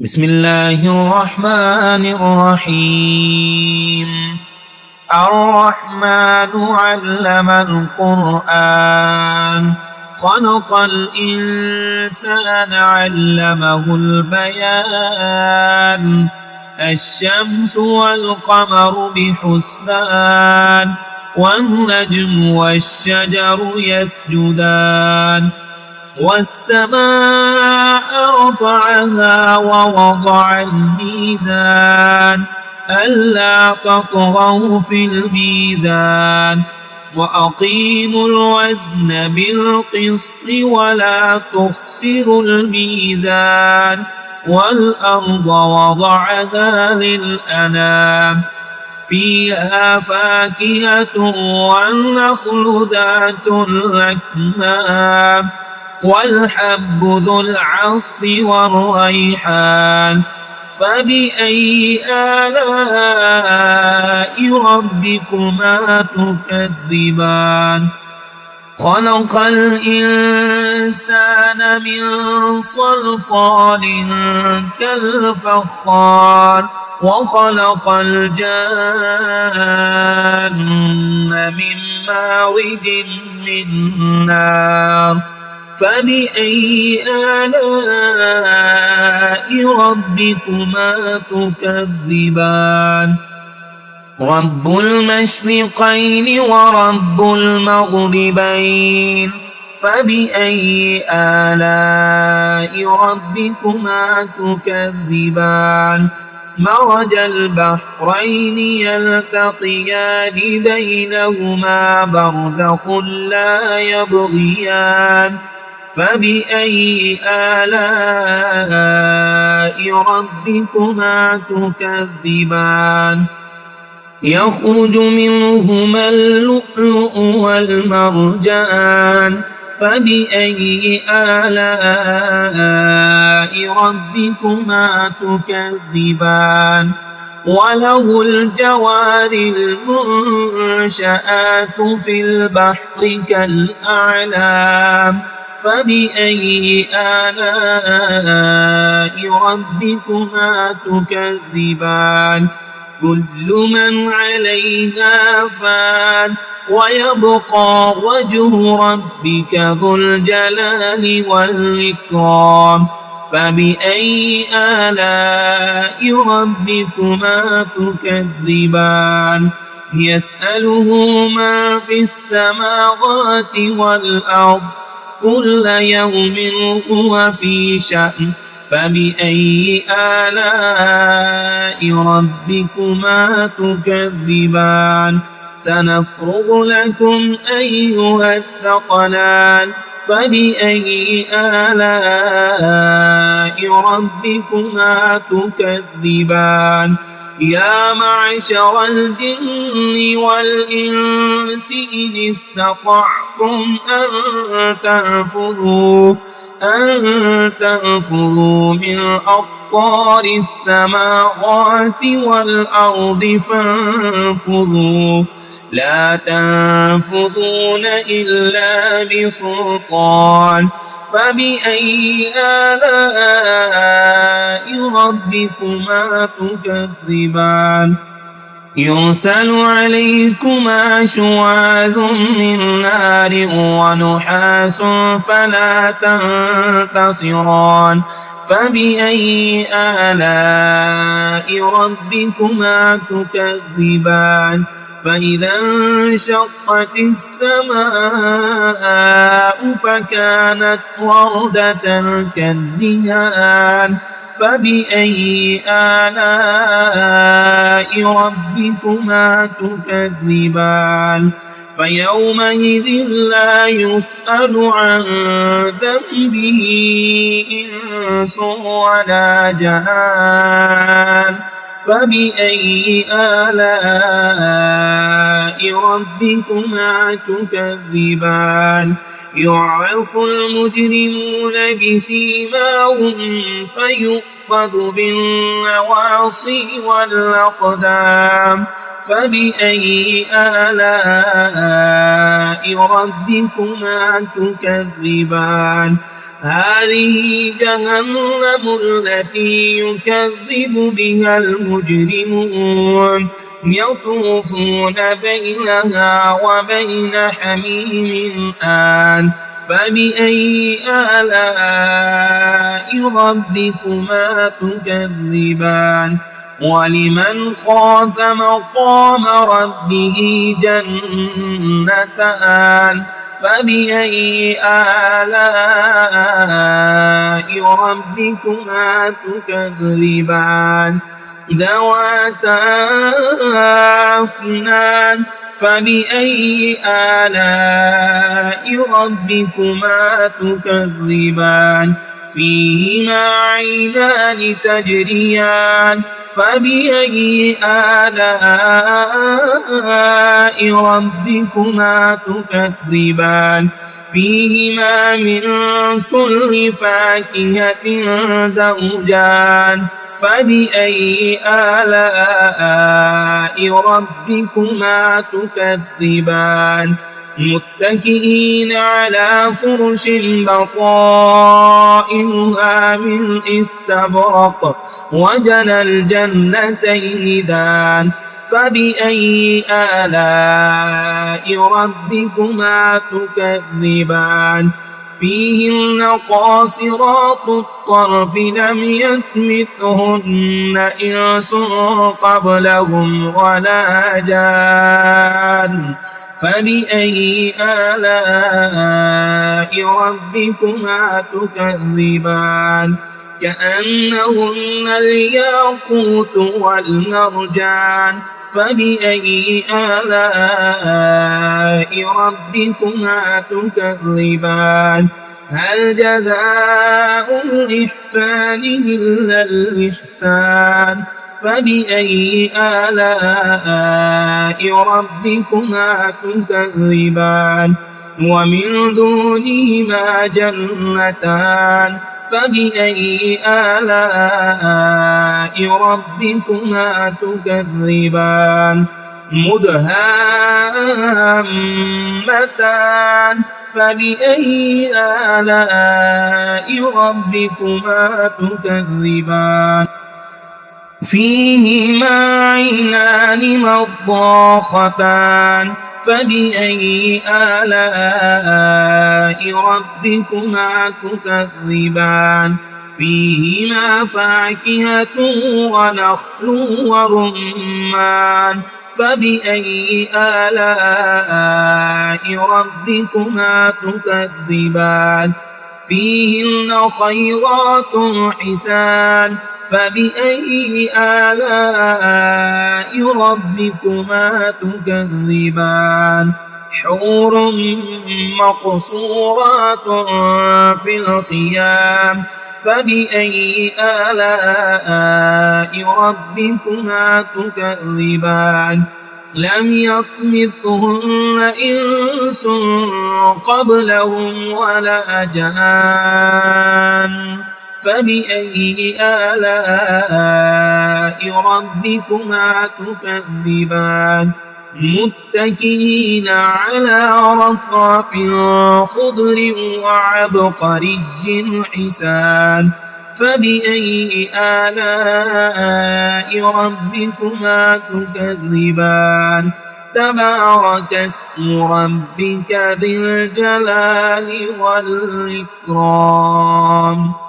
بسم الله الرحمن الرحيم. الرحمن علم القرآن خلق الإنسان علمه البيان الشمس والقمر بحسبان والنجم والشجر يسجدان والسماء رفعها ووضع الميزان ألا تطغوا في الميزان وأقيموا الوزن بالقسط ولا تخسروا الميزان والأرض وضعها للأنام فيها فاكهة والنخل ذات الأكمام والحب ذو العصف والريحان فبأي آلاء ربكما تكذبان خلق الإنسان من صلصال كالفخار وخلق الجان من مارج من نار فبأي آلاء ربكما تكذبان رب المشرقين ورب المغربين فبأي آلاء ربكما تكذبان مرج البحرين يلتقيان بينهما برزخ لا يبغيان فبأي آلاء ربكما تكذبان يخرج منهما اللؤلؤ والمرجان فبأي آلاء ربكما تكذبان وله الجوار المنشآت في البحر كالأعلام فبأي آلاء ربكما تكذبان كل من عليها فان ويبقى وجه ربك ذو الجلال والإكرام فبأي آلاء ربكما تكذبان يسأله من في السماوات والأرض كل يوم هو في شأن فبأي آلاء ربكما تكذبان سنفرغ لكم أيها الثقلان فبأي آلاء ربكما تكذبان يا معشر الجن والإنس إن استطعتم أن تنفذوا من أقطار السماوات والأرض فانفذوا لا تنفذون إلا بسلطان فبأي آلاء ربكما تكذبان يرسل عليكما شواظ من نار ونحاس فلا تنتصران فبأي آلاء ربكما تكذبان فإذا انشقت السماء فكانت وردة كالدهان فبأي آلاء ربكما تكذبان فيومئذ لا يسأل عن ذنبه إنس ولا جان فبأي آلاء ربكما تكذبان يعرف المجرمون بسيماهم فيؤخذ بالنواصي والأقدام فبأي آلاء ربكما تكذبان هذه جهنم التي يكذب بها المجرمون يطوفون بينها وبين حميم آن فبأي آلاء ربكما تكذبان ولمن خاف مقام ربه جنتان فبأي آلاء ربكما تكذبان ذواتا أفنان فبأي آلاء ربكما تكذبان فيهما عينان تجريان فبأي آلاء ربكما تكذبان فيهما من كل فاكهة زوجان فبأي آلاء ربكما تكذبان متكئين على فرش بطائنها من استبرق وجنى الجنتين دان فبأي آلاء ربكما تكذبان فيهن قاصرات الطرف لم يطمثهن إنس قبلهم ولا جان فبأي آلاء ربكما تكذبان كأنهن الياقوت والمرجان فبأي آلاء ربكما تكذبان هل جزاء الإحسان إلا الإحسان فبأي آلاء ربكما تكذبان ومن دونهما جنتان فبأي آلاء ربكما تكذبان مدهامتان فبأي آلاء ربكما تكذبان فيهما عينان نضاختان فبأي آلاء ربكما تكذبان فيهما فاكهة ونخل ورمان فبأي آلاء ربكما تكذبان فيهن خيرات حسان فبأي آلاء ربكما تكذبان حور مقصورات في الخيام فبأي آلاء ربكما تكذبان لم يطمثهن إنس قبلهم ولا جان فبأي آلاء ربكما تكذبان متكئين على رفرف خضر وعبقري حسان فبأي آلاء ربكما تكذبان تبارك اسم ربك ذي الجلال والإكرام.